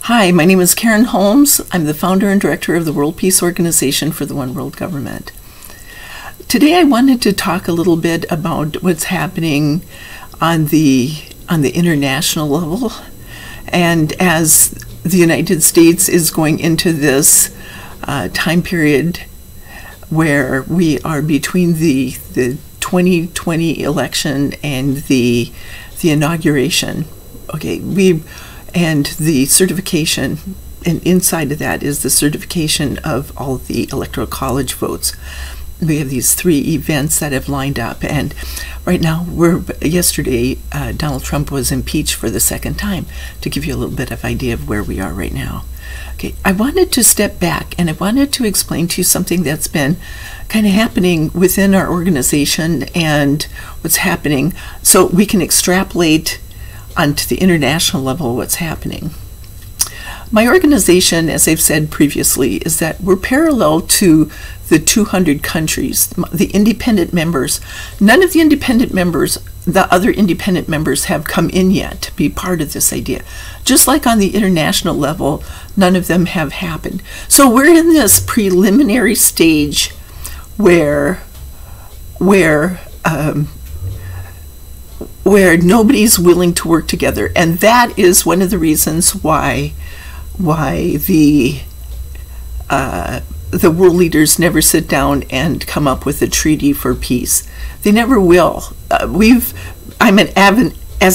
Hi, my name is Karen Holmes. I'm the founder and director of the World Peace Organization for the One World Government. Today I wanted to talk a little bit about what's happening on the international level, and as the United States is going into this time period where we are between the 2020 election and the inauguration. And the certification, and inside of that is the certification of all the electoral college votes. We have these three events that have lined up, and right now, yesterday, Donald Trump was impeached for the second time, to give you a little bit of idea of where we are right now. Okay, I wanted to step back, and I wanted to explain to you something that's been kind of happening within our organization and what's happening, so we can extrapolate onto the international level what's happening. My organization, as I've said previously, is that we're parallel to the 200 countries, the independent members. None of the independent members, the other independent members, have come in yet to be part of this idea. Just like on the international level, none of them have happened. So we're in this preliminary stage where nobody's willing to work together, and that is one of the reasons why the world leaders never sit down and come up with a treaty for peace. They never will. As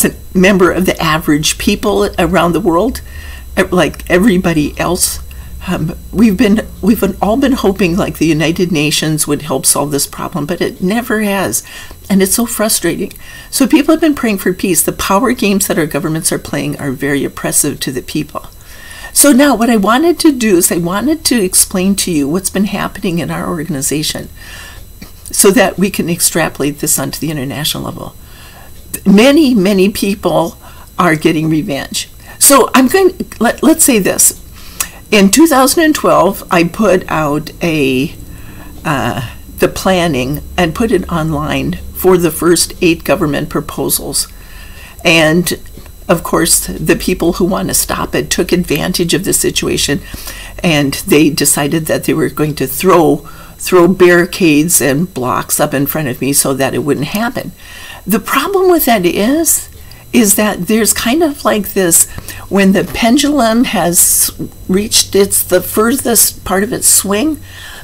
a member of the average people around the world, like everybody else. We've all been hoping like the United Nations would help solve this problem, but it never has, and it's so frustrating. So people have been praying for peace. The power games that our governments are playing are very oppressive to the people. So now what I wanted to do is I wanted to explain to you what's been happening in our organization so that we can extrapolate this onto the international level. Many people are getting revenge. So let's say this. In 2012, I put out the planning and put it online for the first 8 government proposals. And of course, the people who want to stop it took advantage of the situation, and they decided that they were going to throw barricades and blocks up in front of me so that it wouldn't happen. The problem with that is that there's kind of like this, when the pendulum has reached the furthest part of its swing,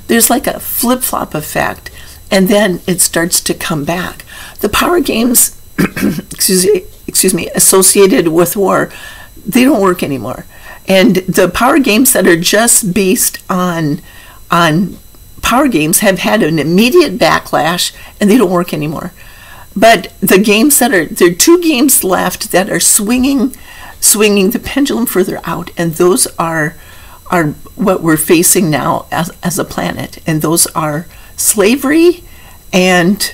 there's like a flip-flop effect, and then it starts to come back. The power games, excuse me, associated with war, they don't work anymore. And the power games that are just based on power games have had an immediate backlash, and they don't work anymore. But the games there are 2 games left that are swinging the pendulum further out, and those are what we're facing now as a planet, and those are slavery and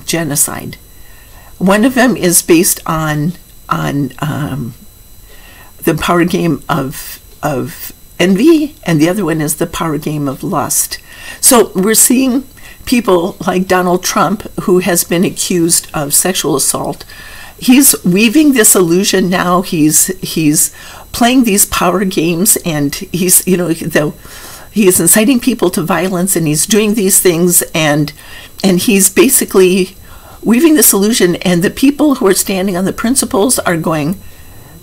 genocide. One of them is based on the power game of envy, and the other one is the power game of lust. So we're seeing people like Donald Trump, who has been accused of sexual assault. He's weaving this illusion now. He's playing these power games, and he is inciting people to violence, and he's doing these things, and he's basically weaving this illusion. And the people who are standing on the principles are going,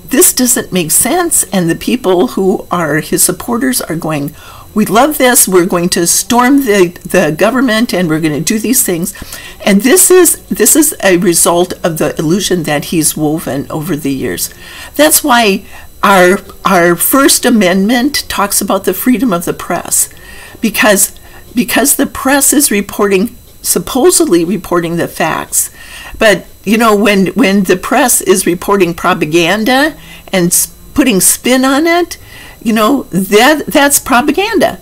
this doesn't make sense. And the people who are his supporters are going, we love this, we're going to storm the government, and we're going to do these things. And this is a result of the illusion that he's woven over the years. That's why our First Amendment talks about the freedom of the press, because the press is supposedly reporting the facts. But when the press is reporting propaganda and putting spin on it, that's propaganda.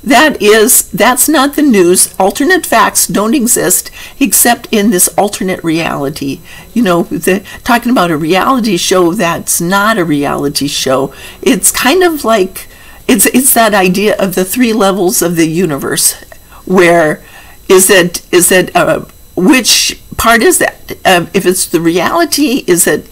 That's not the news. Alternate facts don't exist except in this alternate reality. Talking about a reality show that's not a reality show. It's kind of like, it's that idea of the 3 levels of the universe, where which part is that? If it's the reality, is it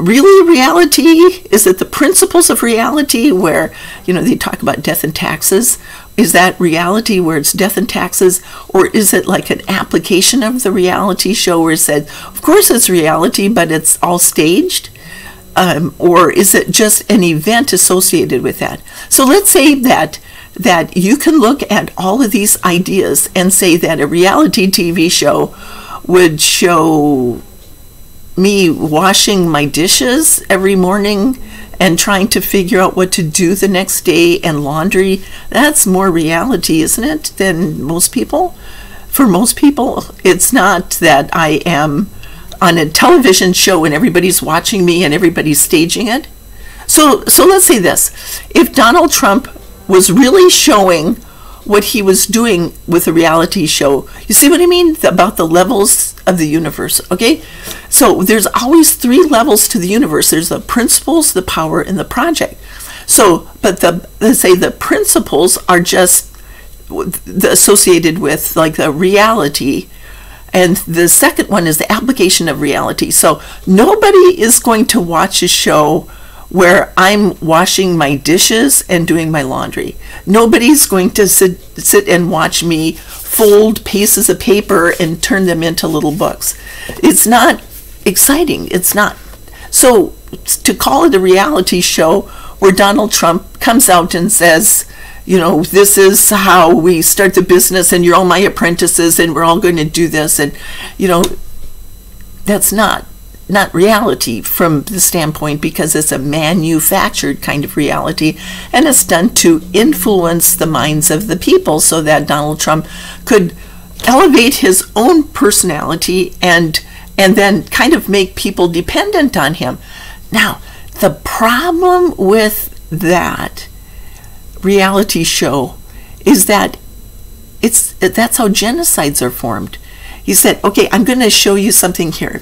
really reality? Is it the principles of reality where, they talk about death and taxes? Is that reality where it's death and taxes? Or is it like an application of the reality show where it said, of course it's reality, but it's all staged? Or is it just an event associated with that? So let's say that you can look at all of these ideas and say that a reality TV show would show me washing my dishes every morning and trying to figure out what to do the next day, and laundry. That's more reality, isn't it, than most people? For most people, it's not that I am on a television show and everybody's watching me and everybody's staging it. So let's say this. If Donald Trump was really showing what he was doing with a reality show, you see what I mean about the levels of the universe, okay? So there's always 3 levels to the universe. There's the principles, the power, and the project. So, but let's say the principles are just associated with like the reality, and the second one is the application of reality. So nobody is going to watch a show where I'm washing my dishes and doing my laundry. Nobody's going to sit and watch me fold pieces of paper and turn them into little books. It's not exciting. It's not. So to call it a reality show where Donald Trump comes out and says, this is how we start the business and you're all my apprentices and we're all going to do this, and that's not reality from the standpoint, because it's a manufactured kind of reality, and it's done to influence the minds of the people so that Donald Trump could elevate his own personality and then kind of make people dependent on him. Now, the problem with that reality show is that that's how genocides are formed. He said, okay, I'm going to show you something here.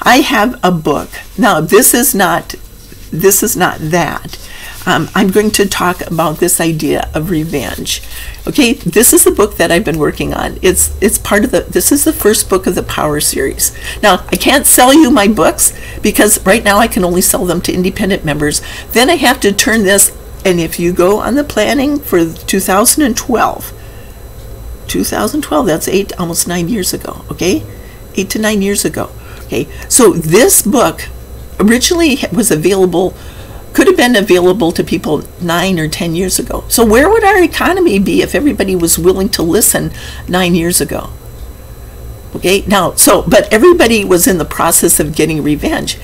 I have a book. Now, this is not that. I'm going to talk about this idea of revenge. Okay, this is a book that I've been working on. It's part of this is the first book of the Power series. Now, I can't sell you my books because right now I can only sell them to independent members. Then I have to turn this, and if you go on the planning for 2012, that's almost 9 years ago, okay? 8 to 9 years ago, okay? So this book originally was available, could have been available to people 9 or 10 years ago. So where would our economy be if everybody was willing to listen 9 years ago? Okay, now, but everybody was in the process of getting revenge.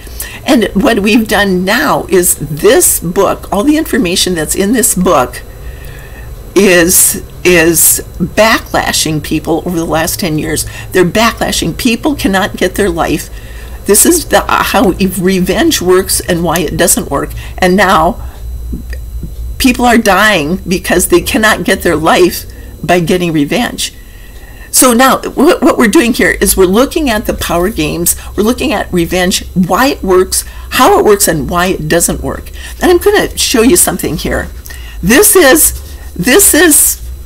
And what we've done now is this book, all the information that's in this book is backlashing people over the last 10 years. They're backlashing. People cannot get their life. This is how revenge works and why it doesn't work. And now people are dying because they cannot get their life by getting revenge. So now what we're doing here is we're looking at the power games. We're looking at revenge, why it works, how it works, and why it doesn't work. And I'm going to show you something here. This is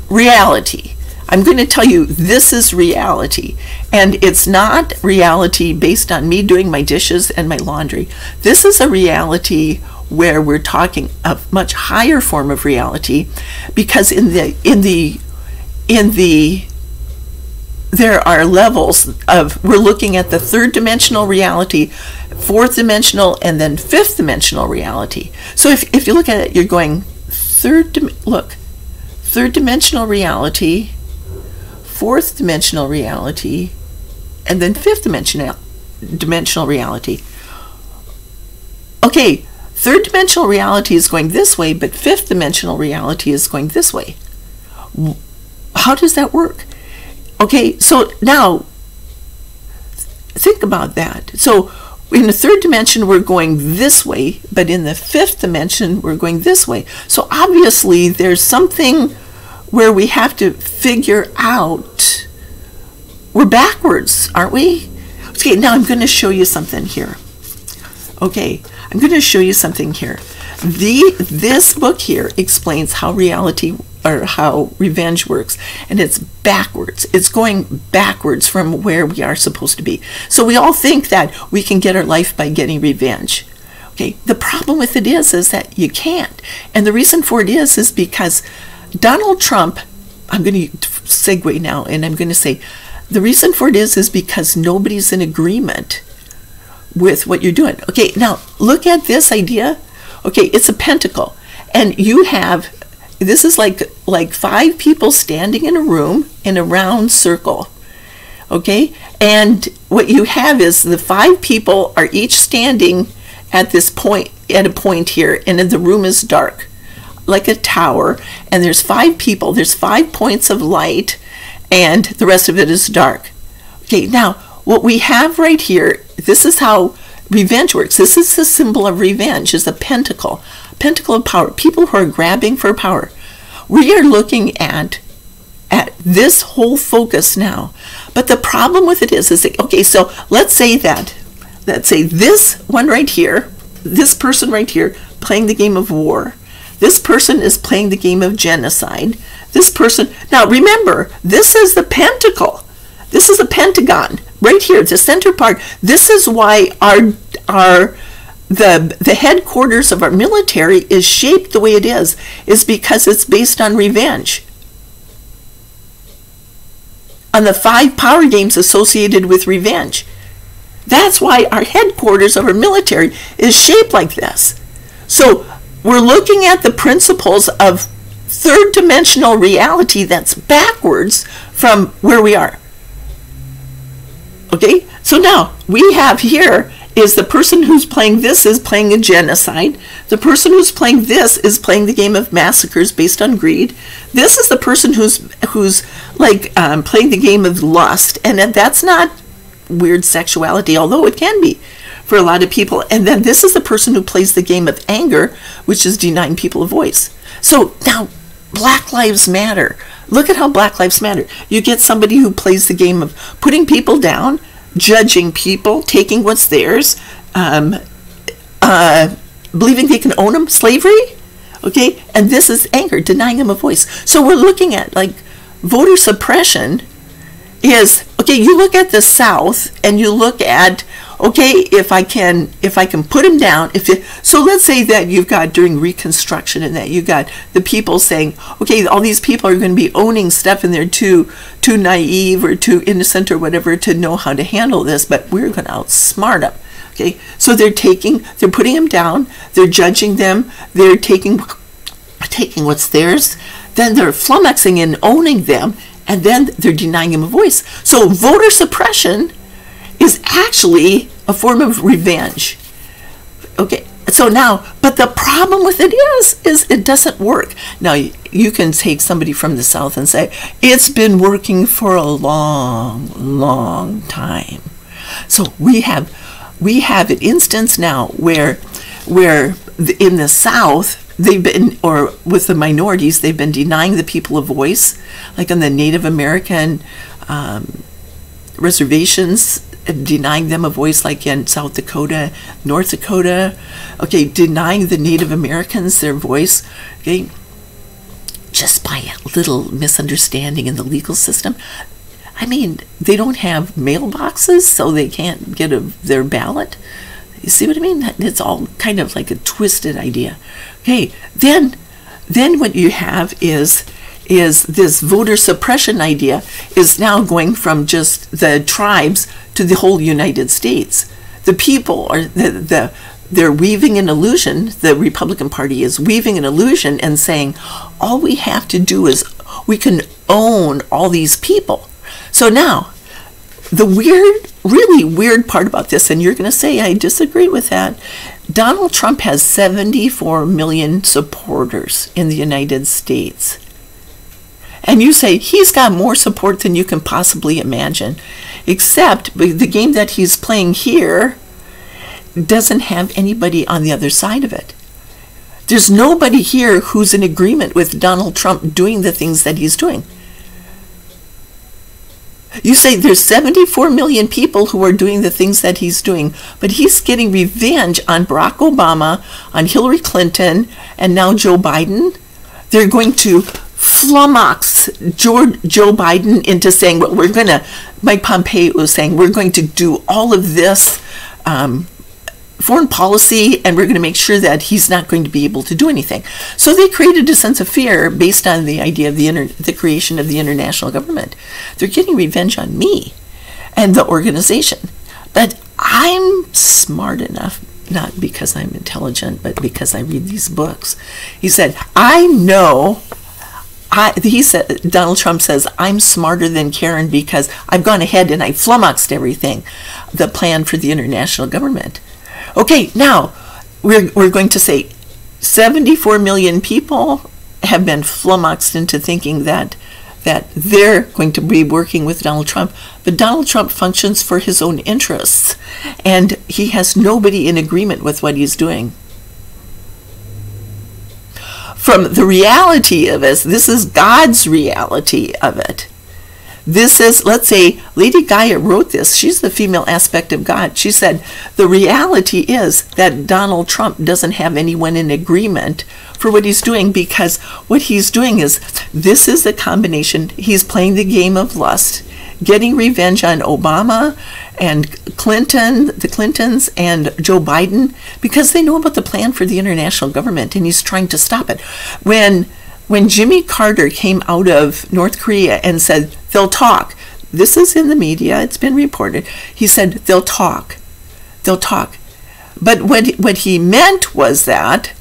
reality. I'm going to tell you this is reality, and it's not reality based on me doing my dishes and my laundry. This is a reality where we're talking a much higher form of reality, because there are levels of, we're looking at the 3rd dimensional reality, 4th dimensional, and then 5th dimensional reality. So if you look at it, you're going third dimensional reality, 4th dimensional reality, and then 5th dimensional reality. Okay, 3rd dimensional reality is going this way, but 5th dimensional reality is going this way. How does that work? Okay, so now think about that. So in the 3rd dimension, we're going this way, but in the 5th dimension, we're going this way. So obviously, there's something where we have to figure out, we're backwards, aren't we? Okay, now I'm going to show you something here. Okay, I'm going to show you something here. This book here explains how reality how revenge works, and it's backwards. It's going backwards from where we are supposed to be. So we all think that we can get our life by getting revenge. Okay, the problem with it is that you can't. And the reason for it is because Donald Trump, I'm going to segue now, and I'm going to say, the reason for it is because nobody's in agreement with what you're doing. Okay, now look at this idea. Okay, it's a pentacle, and you have, this is like 5 people standing in a room in a round circle. Okay, and what you have is the 5 people are each standing at this point, at a point here, and the room is dark, like a tower, and there's 5 people, there's 5 points of light, and the rest of it is dark. Okay, now what we have right here, this is how revenge works. This is the symbol of revenge, is a pentacle of power, people who are grabbing for power. We are looking at this whole focus now, but the problem with it is that, okay, so let's say this one right here, this person right here playing the game of war, this person is playing the game of genocide, this person, now remember, this is the pentacle, this is a pentagon right here, the center part. This is why the headquarters of our military is shaped the way it is because it's based on revenge, on the 5 power games associated with revenge. That's why our headquarters of our military is shaped like this. So we're looking at the principles of third-dimensional reality that's backwards from where we are. Okay, so now we have here is the person who's playing this is playing a genocide. The person who's playing this is playing the game of massacres based on greed. This is the person who's like playing the game of lust, and that's not weird sexuality, although it can be for a lot of people. And then this is the person who plays the game of anger, which is denying people a voice. So now Black Lives Matter. Look at how Black Lives Matter. You get somebody who plays the game of putting people down, judging people, taking what's theirs, believing they can own them, slavery, okay? And this is anger, denying them a voice. So we're looking at like voter suppression is, okay, you look at the South and you look at, okay, if I can put him down, so let's say that you've got during Reconstruction and that you got the people saying, okay, all these people are going to be owning stuff and they're too naive or too innocent or whatever to know how to handle this, but we're going to outsmart them. Okay, so they're putting them down, they're judging them, they're taking what's theirs, then they're flummoxing and owning them, and then they're denying them a voice. So voter suppression is actually a form of revenge. Okay, so now, but the problem with it is it doesn't work. Now, you can take somebody from the South and say, it's been working for a long, long time. So we have an instance now where in the South, they've been, or with the minorities, they've been denying the people a voice, like on the Native American reservations, denying them a voice, like in South Dakota, North Dakota, okay, denying the Native Americans their voice, okay, just by a little misunderstanding in the legal system. I mean, they don't have mailboxes, so they can't get their ballot. You see what I mean? It's all kind of like a twisted idea. Okay, then what you have is this voter suppression idea is now going from just the tribes to the whole United States. The people are they're weaving an illusion. The Republican Party is weaving an illusion and saying all we have to do is we can own all these people. So now the really weird part about this, and you're going to say I disagree with that, Donald Trump has 74 million supporters in the United States. And you say he's got more support than you can possibly imagine, except the game that he's playing here doesn't have anybody on the other side of it. There's nobody here who's in agreement with Donald Trump doing the things that he's doing. You say there's 74 million people who are doing the things that he's doing, but he's getting revenge on Barack Obama, on Hillary Clinton, and now Joe Biden. They're going to flummox Joe Biden into saying, well, Mike Pompeo was saying, we're going to do all of this foreign policy, and we're going to make sure that he's not going to be able to do anything. So they created a sense of fear based on the idea of the creation of the international government. They're getting revenge on me and the organization. But I'm smart enough, not because I'm intelligent, but because I read these books. He said, Donald Trump says, I'm smarter than Karen because I've gone ahead and I flummoxed everything, the plan for the international government. Okay, now we're going to say 74 million people have been flummoxed into thinking that they're going to be working with Donald Trump, but Donald Trump functions for his own interests, and he has nobody in agreement with what he's doing. From the reality of it, this is God's reality of it. This is, let's say, Lady Gaia wrote this. She's the female aspect of God. She said, the reality is that Donald Trump doesn't have anyone in agreement for what he's doing, because what he's doing is, this is a combination. He's playing the game of lust, getting revenge on Obama and Clinton, the Clintons, and Joe Biden, because they know about the plan for the international government, and he's trying to stop it. When Jimmy Carter came out of North Korea and said, they'll talk, this is in the media, it's been reported, he said, they'll talk. But what he meant was that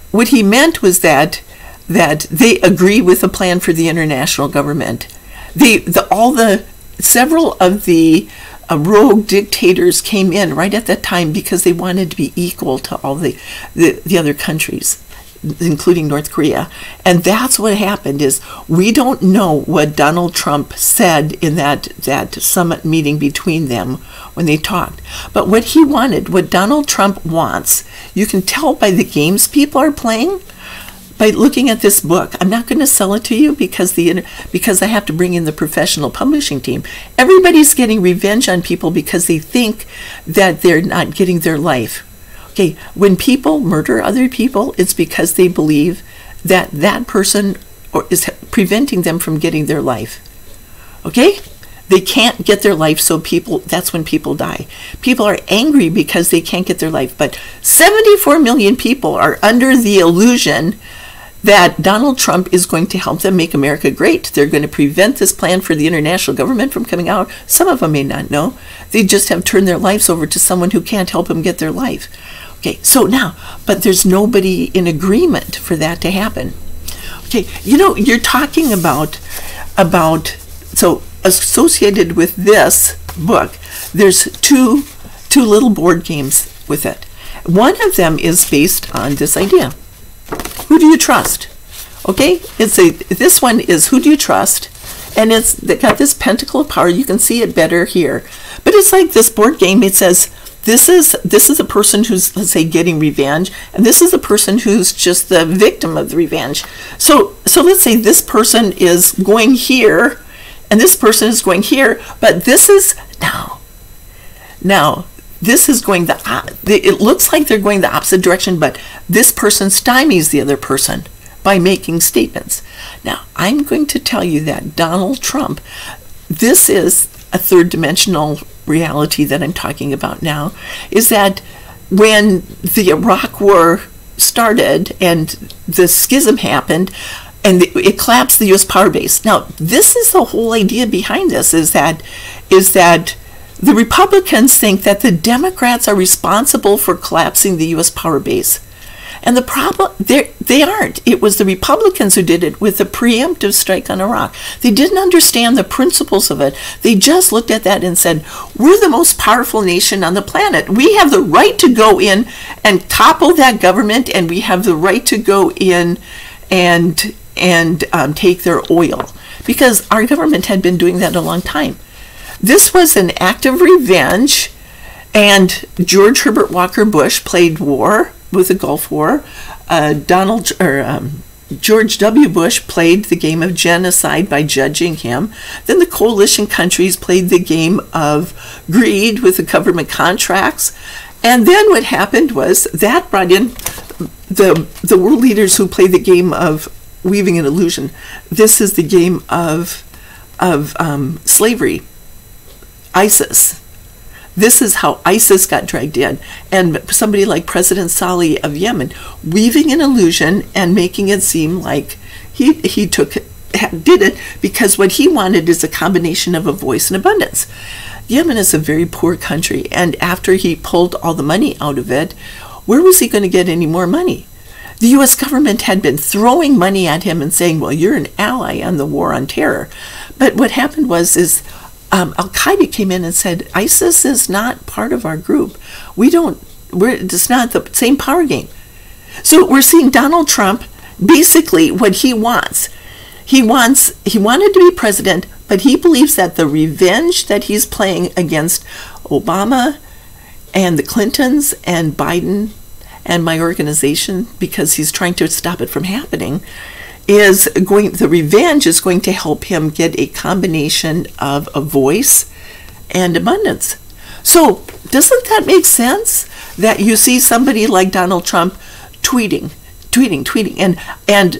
they agree with the plan for the international government. Several of the rogue dictators came in right at that time because they wanted to be equal to all the other countries, including North Korea. And that's what happened. Is we don't know what Donald Trump said in that summit meeting between them when they talked. But what he wanted, what Donald Trump wants, you can tell by the games people are playing, by looking at this book. I'm not going to sell it to you because I have to bring in the professional publishing team. Everybody's getting revenge on people because they think that they're not getting their life. Okay, when people murder other people, it's because they believe that that person is preventing them from getting their life. Okay? They can't get their life, so that's when people die. People are angry because they can't get their life. But 74 million people are under the illusion that Donald Trump is going to help them make America great. They're going to prevent this plan for the international government from coming out. Some of them may not know. They just have turned their lives over to someone who can't help them get their life. Okay, so now, but there's nobody in agreement for that to happen. Okay, you're talking about so associated with this book, there's two little board games with it. One of them is based on this idea. Who do you trust? Okay, this one is who do you trust, and they got this pentacle of power. You can see it better here, but it's like this board game. It says this is a person who's, let's say, getting revenge, and this is a person who's just the victim of the revenge. So let's say this person is going here, and this person is going here, but this is now. This is going it looks like they're going the opposite direction, but this person stymies the other person by making statements. Now, I'm going to tell you that Donald Trump, this is a third dimensional reality that I'm talking about now, is that when the Iraq War started and the schism happened, and it collapsed the U.S. power base. Now, this is the whole idea behind this, is that the Republicans think that the Democrats are responsible for collapsing the U.S. power base. And the problem, they aren't. It was the Republicans who did it with the preemptive strike on Iraq. They didn't understand the principles of it. They just looked at that and said, we're the most powerful nation on the planet. We have the right to go in and topple that government, and we have the right to go in and take their oil. Because our government had been doing that a long time. This was an act of revenge, and George Herbert Walker Bush played war with the Gulf War. George W. Bush played the game of genocide by judging him. Then the coalition countries played the game of greed with the government contracts. And then what happened was that brought in the world leaders who played the game of weaving an illusion. This is the game of slavery. ISIS. This is how ISIS got dragged in. And somebody like President Saleh of Yemen, weaving an illusion and making it seem like he did it because what he wanted is a combination of a voice and abundance. Yemen is a very poor country, and after he pulled all the money out of it, where was he going to get any more money? The U.S. government had been throwing money at him and saying, well, you're an ally on the war on terror. But what happened was Al-Qaeda came in and said, ISIS is not part of our group. It's not the same power game. So we're seeing Donald Trump, basically what he wants. He wanted to be president, but he believes that the revenge that he's playing against Obama and the Clintons and Biden and my organization, because he's trying to stop it from happening, the revenge is going to help him get a combination of a voice and abundance. So doesn't that make sense that you see somebody like Donald Trump tweeting and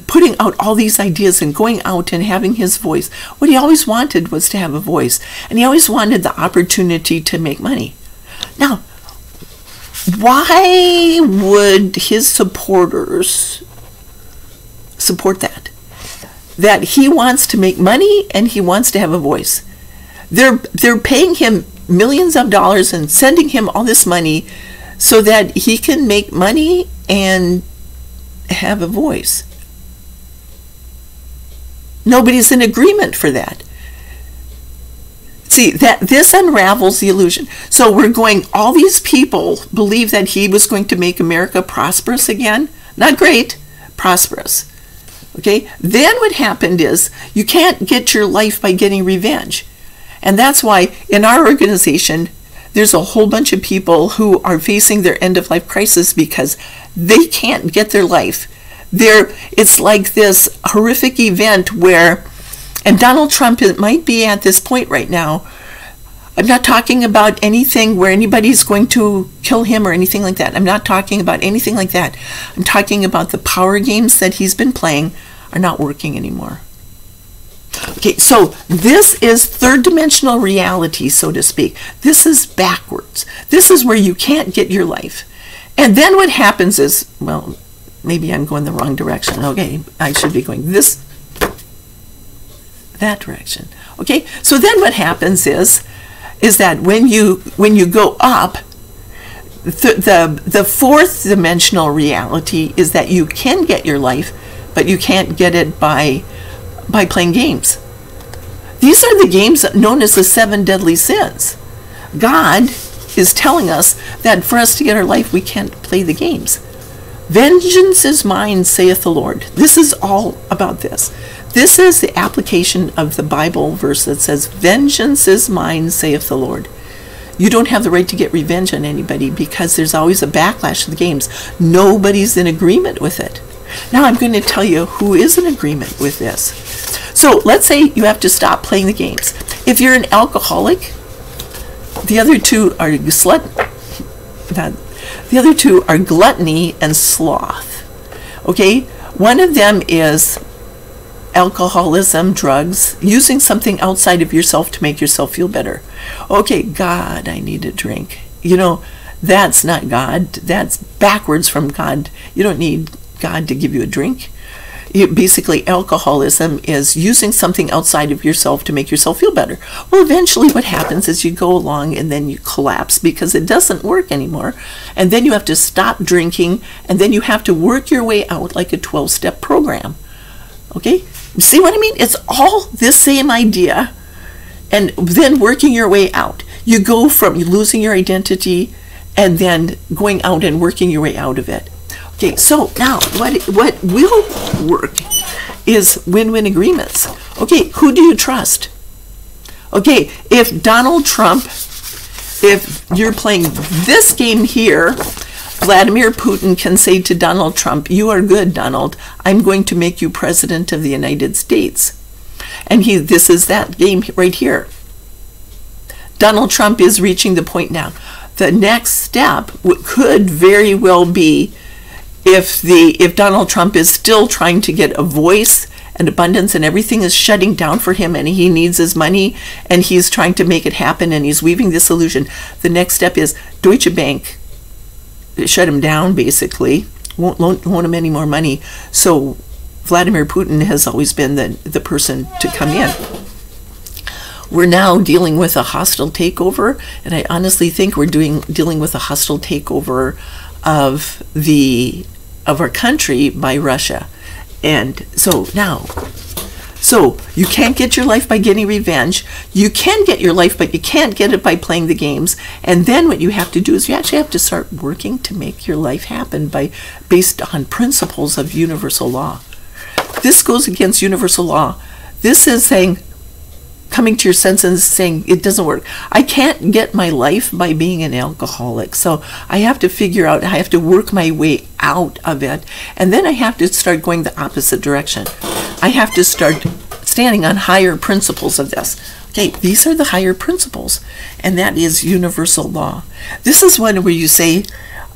putting out all these ideas and going out and having his voice? What he always wanted was to have a voice, and he always wanted the opportunity to make money. Now, why would his supporters support that? That he wants to make money and he wants to have a voice. They're paying him millions of dollars and sending him all this money so that he can make money and have a voice. Nobody's in agreement for that. See, that this unravels the illusion. So we're going, all these people believe that he was going to make America prosperous again. Not great, prosperous. Okay? Then what happened is you can't get your life by getting revenge. And that's why in our organization, there's a whole bunch of people who are facing their end-of-life crisis because they can't get their life. It's like this horrific event where, and Donald Trump might be at this point right now. I'm not talking about anything where anybody's going to kill him or anything like that. I'm not talking about anything like that. I'm talking about the power games that he's been playing are not working anymore. Okay, so this is third dimensional reality, so to speak. This is backwards. This is where you can't get your life. And then what happens is, well, maybe I'm going the wrong direction. Okay, I should be going that direction. Okay, so then what happens is that when you go up, the fourth dimensional reality is that you can get your life, but you can't get it by playing games. These are the games known as the 7 deadly sins. God is telling us that for us to get our life, we can't play the games. Vengeance is mine, saith the Lord. This is all about this. This is the application of the Bible verse that says, vengeance is mine, saith the Lord. You don't have the right to get revenge on anybody because there's always a backlash to the games. Nobody's in agreement with it. Now I'm going to tell you who is in agreement with this. So let's say you have to stop playing the games. If you're an alcoholic, the other two are gluttony and sloth. Okay? One of them is alcoholism, drugs, using something outside of yourself to make yourself feel better. Okay, God, I need a drink. You know, that's not God. That's backwards from God. You don't need God to give you a drink. Basically, alcoholism is using something outside of yourself to make yourself feel better. Well, eventually what happens is you go along and then you collapse because it doesn't work anymore. And then you have to stop drinking, and then you have to work your way out like a 12-step program. Okay? See what I mean? It's all this same idea, and then working your way out. You go from losing your identity and then going out and working your way out of it. Okay, so now what will work is win-win agreements. Okay, who do you trust? Okay, if Donald Trump, if you're playing this game here, Vladimir Putin can say to Donald Trump, you are good, Donald. I'm going to make you president of the United States. And this is that game right here. Donald Trump is reaching the point now. The next step could very well be if Donald Trump is still trying to get a voice and abundance and everything is shutting down for him and he needs his money and he's trying to make it happen and he's weaving this illusion, the next step is Deutsche Bank shut him down, basically, won't loan him any more money. So Vladimir Putin has always been the person to come in. We're now dealing with a hostile takeover, and I honestly think we're dealing with a hostile takeover of our country by Russia. And so now, you can't get your life by getting revenge. You can get your life, but you can't get it by playing the games. And then what you have to do is you actually have to start working to make your life happen based on principles of universal law. This goes against universal law. This is saying, coming to your senses, saying it doesn't work. I can't get my life by being an alcoholic. So I have to figure out, I have to work my way out of it. And then I have to start going the opposite direction. I have to start standing on higher principles of this. Okay, these are the higher principles, and that is universal law. This is one where you say,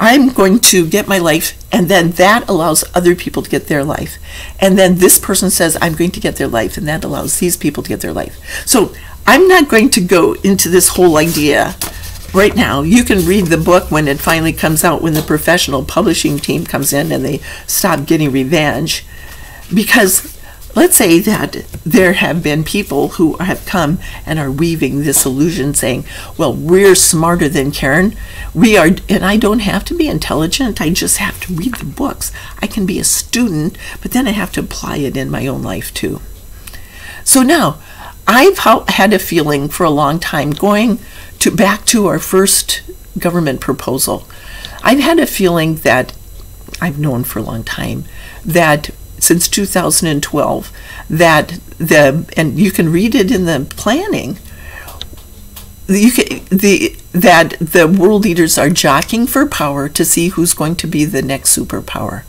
I'm going to get my life, and then that allows other people to get their life. And then this person says, I'm going to get their life, and that allows these people to get their life. So I'm not going to go into this whole idea right now. You can read the book when it finally comes out, when the professional publishing team comes in and they stop getting revenge. Because let's say that there have been people who have come and are weaving this illusion saying, well, we're smarter than Karen. We are, and I don't have to be intelligent. I just have to read the books. I can be a student, but then I have to apply it in my own life too. So now, I've had a feeling for a long time, going back to our first government proposal, I've had a feeling that I've known for a long time that since 2012, that and you can read it in the planning, that the world leaders are jockeying for power to see who's going to be the next superpower.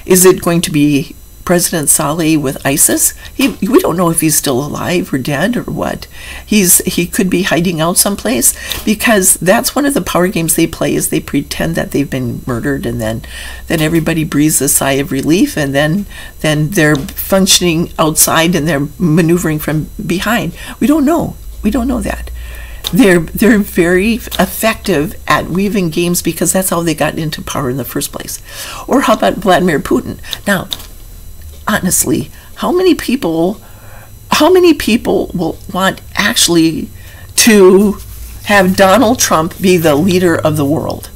Is it going to be President Saleh with ISIS? We don't know if he's still alive or dead or what. He could be hiding out someplace, because that's one of the power games they play, is they pretend that they've been murdered, and then everybody breathes a sigh of relief, and then they're functioning outside and they're maneuvering from behind. We don't know. We don't know that. They're very effective at weaving games because that's how they got into power in the first place. Or how about Vladimir Putin? Now, honestly, how many people will want actually to have Donald Trump be the leader of the world?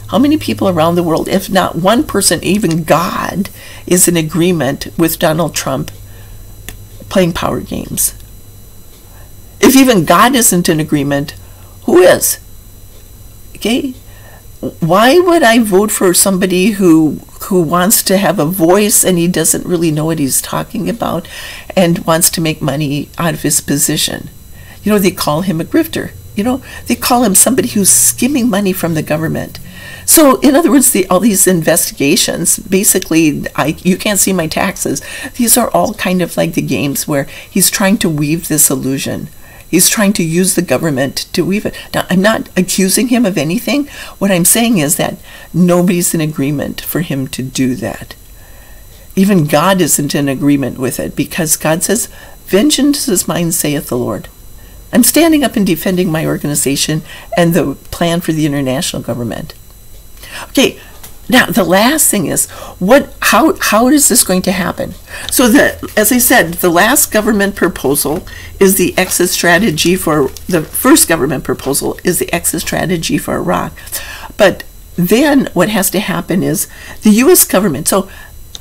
How many people around the world, if not one person, even God, is in agreement with Donald Trump playing power games? If even God isn't in agreement, who is? Okay? Why would I vote for somebody who wants to have a voice and he doesn't really know what he's talking about and wants to make money out of his position? You know, they call him a grifter. You know, they call him somebody who's skimming money from the government. So, in other words, all these investigations, basically, you can't see my taxes. These are all kind of like the games where he's trying to weave this illusion. He's trying to use the government to weave it. Now, I'm not accusing him of anything. What I'm saying is that nobody's in agreement for him to do that. Even God isn't in agreement with it, because God says, vengeance is mine, saith the Lord. I'm standing up and defending my organization and the plan for the international government. Okay, now the last thing is, how is this going to happen? So as I said, the last government proposal is the exit strategy for, the first government proposal is the exit strategy for Iraq. But then what has to happen is the U.S. government, so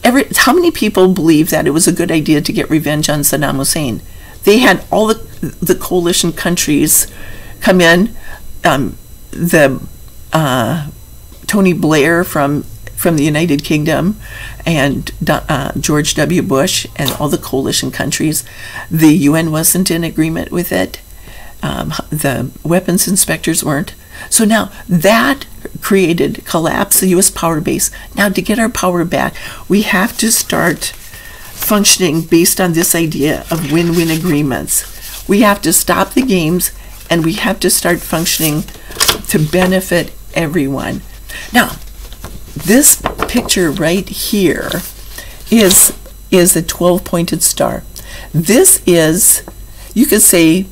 how many people believe that it was a good idea to get revenge on Saddam Hussein? They had all the coalition countries come in, Tony Blair from the United Kingdom, and George W. Bush, and all the coalition countries. The UN wasn't in agreement with it. The weapons inspectors weren't. So now that collapsed the U.S. power base. Now, to get our power back, we have to start functioning based on this idea of win-win agreements. We have to stop the games, and we have to start functioning to benefit everyone. Now, this picture right here is a 12-pointed star. This is, you could say,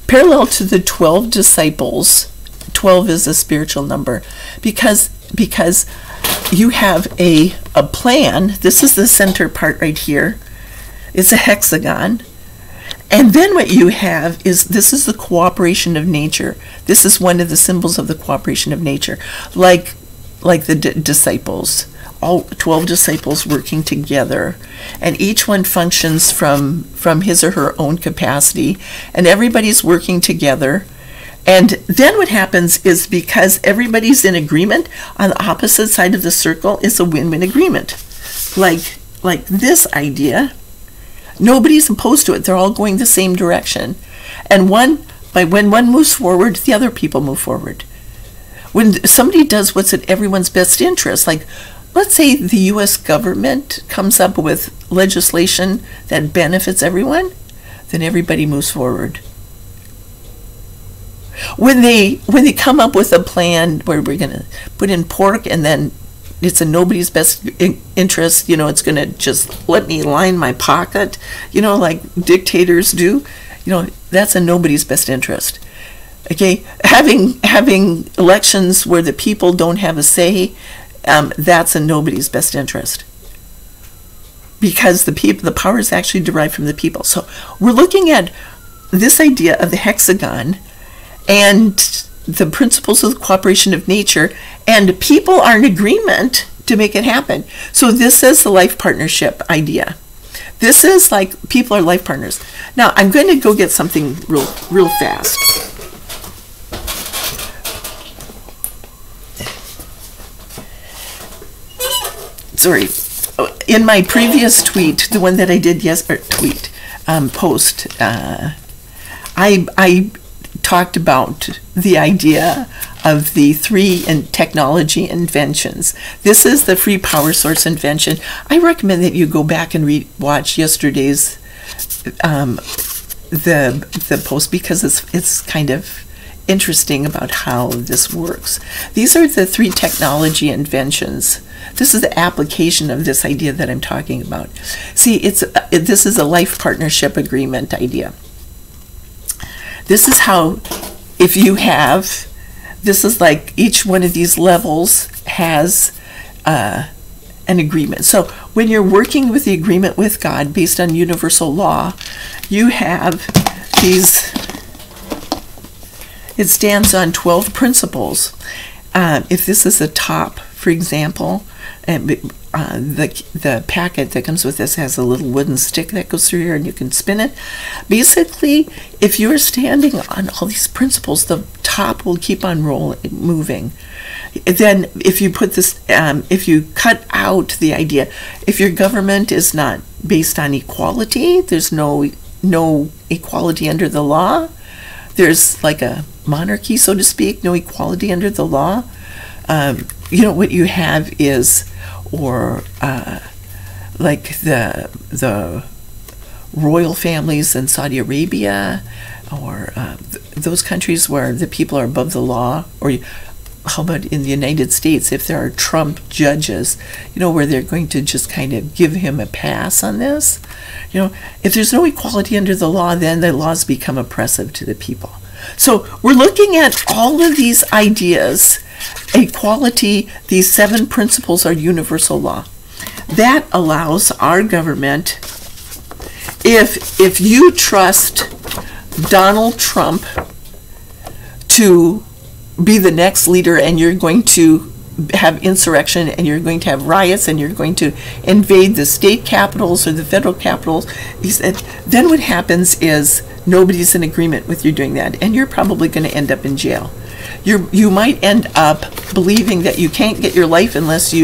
parallel to the 12 disciples. 12 is a spiritual number because you have a plan. This is the center part right here. It's a hexagon. And then what you have is, this is the cooperation of nature. This is one of the symbols of the cooperation of nature. Like the disciples, all 12 disciples working together, and each one functions from his or her own capacity, and everybody's working together. And then what happens is, because everybody's in agreement, on the opposite side of the circle is a win-win agreement. Like this idea, nobody's opposed to it. They're all going the same direction. And when one moves forward, the other people move forward. When somebody does what's in everyone's best interest, like let's say the U.S. government comes up with legislation that benefits everyone, then everybody moves forward. When they come up with a plan where we're going to put in pork and then it's in nobody's best interest, it's going to just let me line my pocket, like dictators do, that's in nobody's best interest. Okay, having elections where the people don't have a say, that's in nobody's best interest, because the power is actually derived from the people. So we're looking at this idea of the hexagon and the principles of the cooperation of nature, and people are in agreement to make it happen. So this is the life partnership idea. This is like people are life partners. Now I'm going to go get something real fast. Sorry. In my previous tweet, the one that I did post, I talked about the idea of the 3 technology inventions. This is the free power source invention. I recommend that you go back and watch yesterday's the post, because it's kind of interesting about how this works. These are the 3 technology inventions. This is the application of this idea that I'm talking about. See, this is a life partnership agreement idea. This is how, if you have, this is like each one of these levels has an agreement. So when you're working with the agreement with God based on universal law, you have these, it stands on 12 principles. If this is the top, for example, the packet that comes with this has a little wooden stick that goes through here and you can spin it. Basically, if you're standing on all these principles, the top will keep on moving. Then if you put this, if you cut out the idea, if your government is not based on equality, there's no equality under the law, there's like a monarchy, so to speak, no equality under the law, what you have is, like the royal families in Saudi Arabia, or those countries where the people are above the law, or how about in the United States, if there are Trump judges, where they're going to just kind of give him a pass on this. If there's no equality under the law, then the laws become oppressive to the people. So we're looking at all of these ideas. Equality, these 7 principles are universal law. That allows our government, if you trust Donald Trump to be the next leader, and you're going to have insurrection, and you're going to have riots, and you're going to invade the state capitals or the federal capitals, then what happens is nobody's in agreement with you doing that, and you're probably going to end up in jail. You might end up believing that you can't get your life unless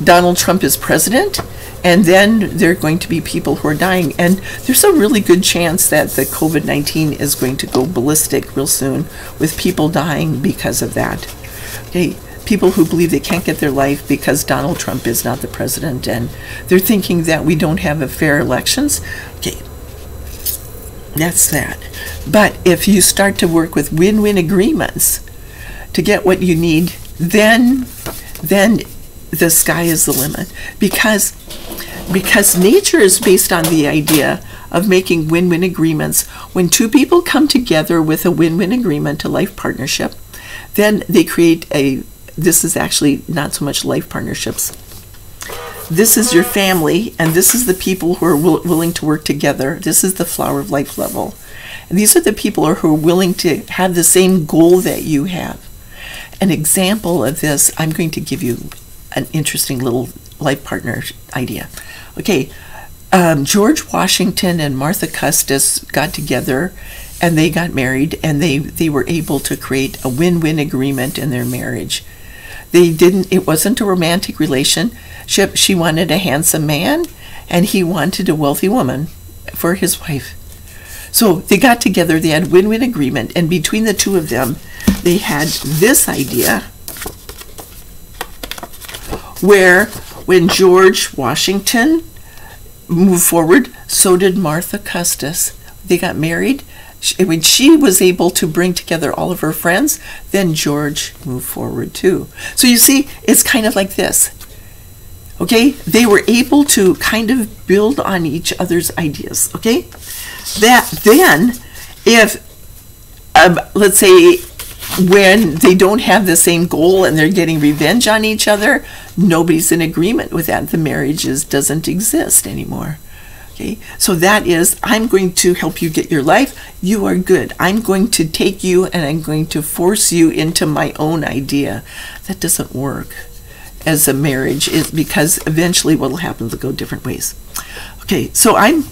Donald Trump is president, and then there are going to be people who are dying. And there's a really good chance that the COVID-19 is going to go ballistic real soon, with people dying because of that. Okay, people who believe they can't get their life because Donald Trump is not the president, and they're thinking that we don't have fair elections. Okay, that's that. But if you start to work with win-win agreements to get what you need, then the sky is the limit, because nature is based on the idea of making win-win agreements. When two people come together with a win-win agreement, a life partnership, then they create this is actually not so much life partnerships. This is your family, and this is the people who are willing to work together. This is the flower of life level. And these are the people who are willing to have the same goal that you have. An example of this, I'm going to give you an interesting little life partner idea. Okay, George Washington and Martha Custis got together, and they got married, and they were able to create a win-win agreement in their marriage. It wasn't a romantic relationship. She wanted a handsome man, and he wanted a wealthy woman for his wife. So they got together, they had win-win agreement, and between the two of them, they had this idea where when George Washington moved forward, so did Martha Custis. They got married. When she was able to bring together all of her friends, then George moved forward too. So you see, it's kind of like this. Okay, they were able to kind of build on each other's ideas. Okay, that then, if let's say when they don't have the same goal and they're getting revenge on each other, nobody's in agreement with that. The marriage doesn't exist anymore. Okay, so that is, I'm going to help you get your life. You are good. I'm going to take you and I'm going to force you into my own idea. That doesn't work as a marriage, because eventually what will happen is they'll go different ways. Okay, so I'm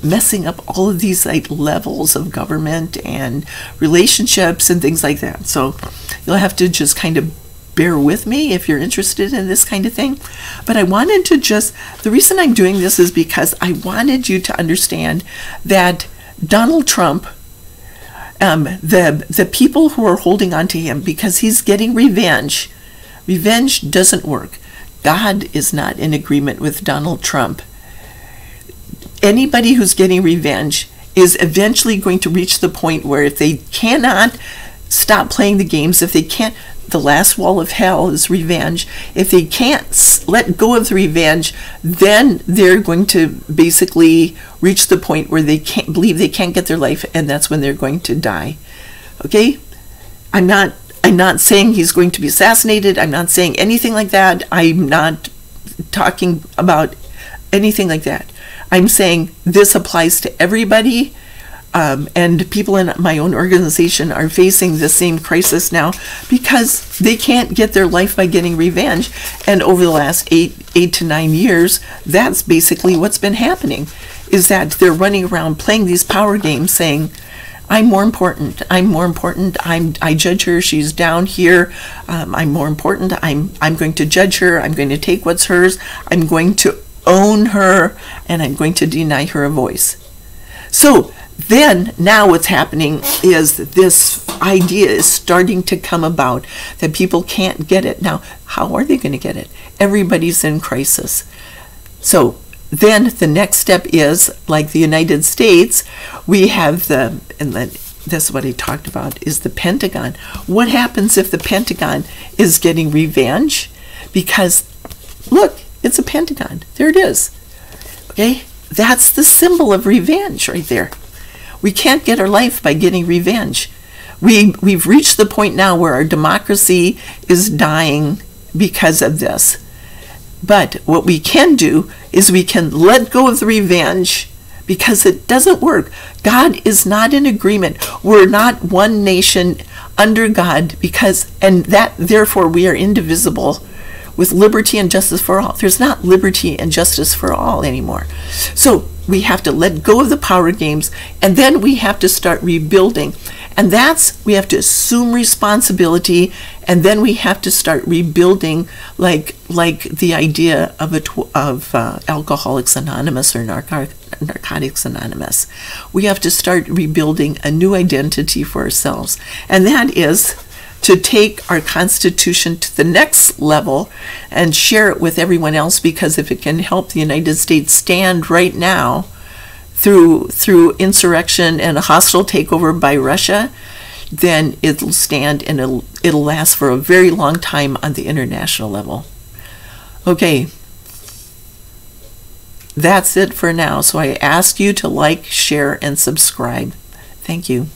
messing up all of these like levels of government and relationships and things like that. So you'll have to just kind of bear with me if you're interested in this kind of thing. But I wanted to the reason I'm doing this is because I wanted you to understand that Donald Trump, the people who are holding on to him because he's getting revenge doesn't work. God is not in agreement with Donald Trump. Anybody who's getting revenge is eventually going to reach the point where if they cannot stop playing the games, if they can't, the last wall of hell is revenge. If they can't let go of the revenge, then they're going to basically reach the point where they can't believe they can't get their life, and that's when they're going to die. Okay? I'm not saying he's going to be assassinated. I'm not saying anything like that. I'm not talking about anything like that. I'm saying this applies to everybody. And people in my own organization are facing the same crisis now because they can't get their life by getting revenge. And over the last 8 to 9 years, that's basically what's been happening, is that they're running around playing these power games saying, I'm more important, I judge her, she's down here, I'm more important, I'm going to judge her, I'm going to take what's hers, I'm going to own her, and I'm going to deny her a voice. So then now what's happening is this idea is starting to come about that people can't get it. Now, how are they going to get it? Everybody's in crisis. So then the next step is, like the United States, we have that's what I talked about, is the Pentagon. What happens if the Pentagon is getting revenge? Because, look, it's a Pentagon. There it is. Okay? That's the symbol of revenge right there. We can't get our life by getting revenge. We've reached the point now where our democracy is dying because of this. But what we can do is we can let go of the revenge because it doesn't work. God is not in agreement. We're not one nation under God and that therefore we are indivisible with liberty and justice for all. There's not liberty and justice for all anymore. So we have to let go of the power games, and then we have to start rebuilding. And we have to assume responsibility, and then we have to start rebuilding like the idea of Alcoholics Anonymous or Narcotics Anonymous. We have to start rebuilding a new identity for ourselves. And that is to take our Constitution to the next level and share it with everyone else, because if it can help the United States stand right now through insurrection and a hostile takeover by Russia, then it'll stand and it'll last for a very long time on the international level. Okay, that's it for now. So I ask you to like, share, and subscribe. Thank you.